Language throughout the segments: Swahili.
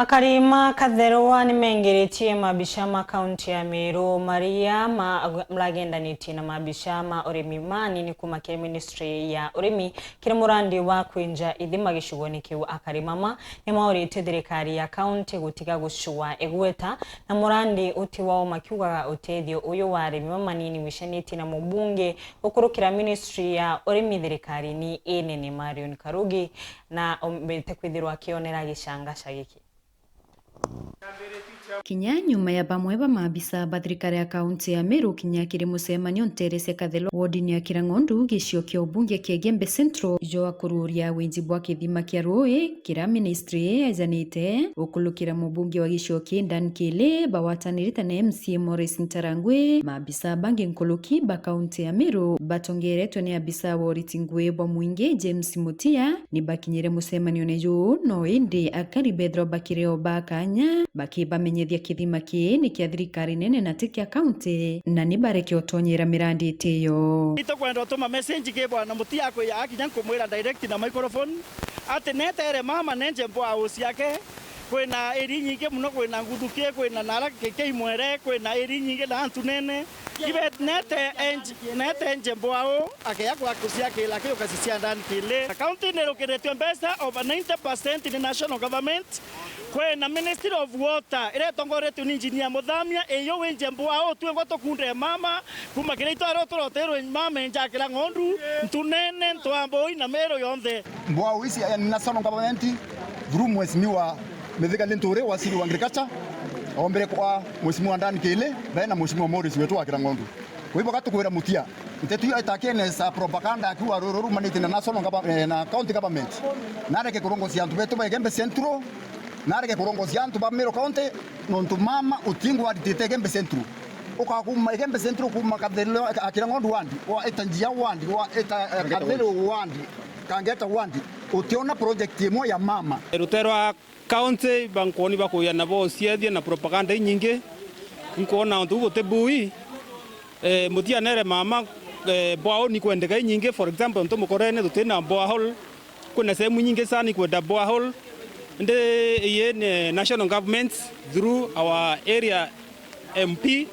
Akarima Katherowa nimengeretie mabisha ma kaunti ya Meru Maria mlagendaniti na mabisha ma urimi manini kuma ke ministry ya urimi kire murandi wa kwinja ithima gicugoni kiu akarimama ni maurite thirikari ya kaunti gutiga gucua egweta na murandi uti wao makiugaga utethio uyu wa arimi manini wishaniti na mubunge ukurukira ministry ya urimi thirikari ni enene Marion Karugi na ombete kwithirwa kionera gicanga cagiki Kinya nyuma ya bamwe ba maabisa ba thirikari ya kaunti ya Meru kinya kiri mucemanio Nterese Kathelo wodini ya Kirangondu gicio kia ubunge kia Gembe Central jo kururia winji bwa kithima kia Rui kira ministry azanite ukulukira mubunge wa gicio kia Dan Kile bawatanirita na MCA Morris Ntarangwe maabisa bangi nkuluki ba kaunti ya Meru batongeretwe ni abisa woritingwe bwa mwinge James Mutia ni bakinyire mucemanio nejo no indi akari Bedro Bakireo bakanya bakiba menyethia kithima ki ni kia thirikari nene na tikia kaunti na ni bareke otonyera mirandi itiyo ito kwenda tuma message ke bwana Mutia ko ya akinya kumwira direct na microphone ati netere mama nenje mbo house yake kwena eri nyinge muno kwena nguduke kwena nara keke imwere kwena eri nyinge na antu nene kibet nete enje mbo ao akaya kwa kusia ke la ke okasisia ndani kile county ne lokeretwe mbesa over 90% in the national government kwena Ministry of Water ire tongoretwe ni engineer Muthamia eyo wenje mbo ao twengo tokunde mama kuma kile itwaro torotero mama enja kila ngondu ntunene ntwamboi na Meru yonthe mbo ao isi national government through mheshimiwa Mithika Linturi wasiri wa agriculture ombere kwa mheshimiwa Dan Kile na mheshimiwa Morris wetu wa Kirangondu kwa hivyo katukwira Mutia ntetu itakene sa propaganda akiwa ruru manite na national government na county government nareke kurongosia antu betu ba Gembe Central nareke kurongosia antu ba Meru county nontu mama utingu wa ditete Gembe Central ukakuma Gembe Central kuma Kathelo Kirangondu wandi wa etanjia wandi wa eta Kathelo wandi kangeta wandi utiona project yemo ya mama Ruterwa county bankoni bakuya na bo siethie na propaganda nyingi nkona ndu gutebui Mutia nere mama boao ni kwendeka nyingi for example nto mukorene tutena boahol kuna sehemu nyingi sana kwenda boahol nde ye national government through our area MP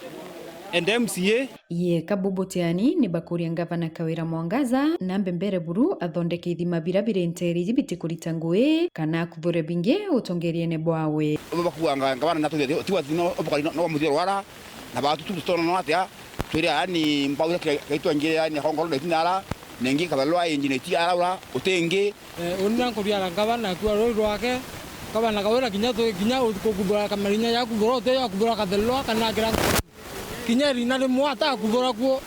and MCA ye kabuboteani ni bakuria ngavana Kawira Mwangaza na mbembere buru athondeke ithima birabire nteri jibiti kurita ngui kana kuthure binge utongerie ne bwawe bakuanga ngavana na tiwa zino obukali no muthiro wara na batu tutono no atia twiri ani mpawira kaitwa ngire ani hongolo de tinara nengi kabalwa engine ti ara utenge unna kuria ngavana kwa roi rwake kabana Kawira kinya kugubura kamarinya ya kugura te ya kugura Kathelo kana kira kinyeri na le mwata kuvora ko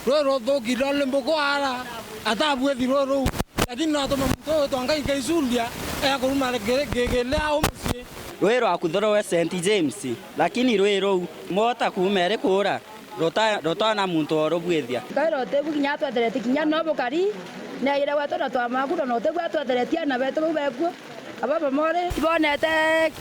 ro thokira le mboko ara atabwe thiro lakini na to mto to ngai kaisulia ya kuruma gegele au msi rwero akuthoro we St James lakini rwero mota kumere kura rota na muntu orobwethia kairo te bukinya to atleti kinya no bokari na ira wato na to maku no te wato atleti na beto beko ababa more bonete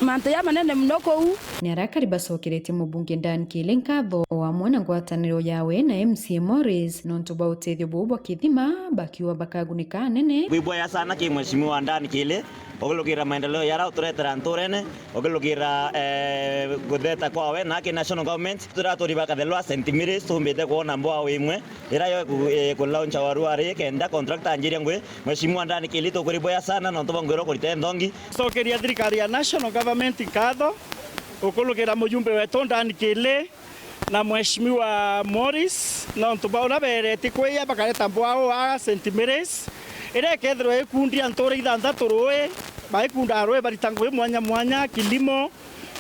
mante ya manene mnoko ni arakari bacokerete mubunge Dan Kile nkatho wa mwana ngwataniro yawe na MCA Morris nonto ba utethio bubwa kithima bakiwa bakagunika nene wibwa sana ki mheshimiwa Dan Kile ogolokira maendeleo yara uturetera ntorene ogolokira gutheta kwawe na ki national government turatori Kathelo St Mary's tumbite kuona mboa wimwe irayo ku launch waruari kenda contract anjiria ngwe mheshimiwa Dan Kile tukuribwa sana nonto bangwiro kurite ndongi sokeria thirikari ya national government kadho ukulukira mujumbe wetu Dan Kile na mheshimiwa Morris na ntubaona bereti kweya bakareta mbwao wa St Mary's ire kethro ekundi antore ithanthatu roe baikunda roe baritangwe mwanya kilimo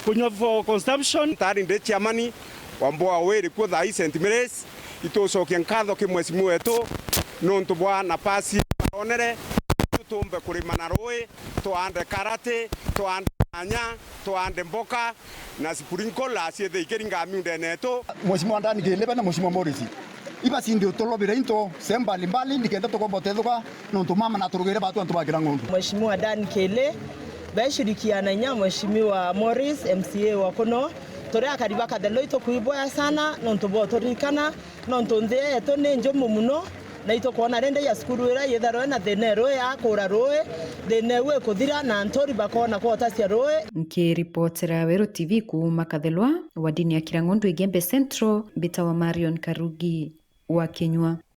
kunywa for consumption tari nde chairman wa mbwao weri kwa thai St Mary's itocokia nkatho ki mheshimiwa wetu no ntubwa na pasi onere tutumbe kurima na roe tuande karate tuande anya tuande mboka na sprinkler siethe ikeringa miunde neto mheshimiwa Dan Kile na mheshimiwa Morris iba sindi utolobira into semba limbali nikenda tokobotethuka nontu mama na turugire batu antu bakira ngondu mheshimiwa Dan Kile bashirikiana nya mheshimiwa Morris MCA wa kono tore akariba Kathelo ito kuiboya sana nontu botorikana nontu ndhe eto ne njomo muno na itukuona rende ya skuru ira yetharo na thina roi ya kura roi thina we kuthira na ntori bakona kwota cia roi. Nkiripotera Wero TV kuuma Kathelwa wadini ya Kirangondu Igembe Central, Bita wa Marion Karugi wa Kenywa.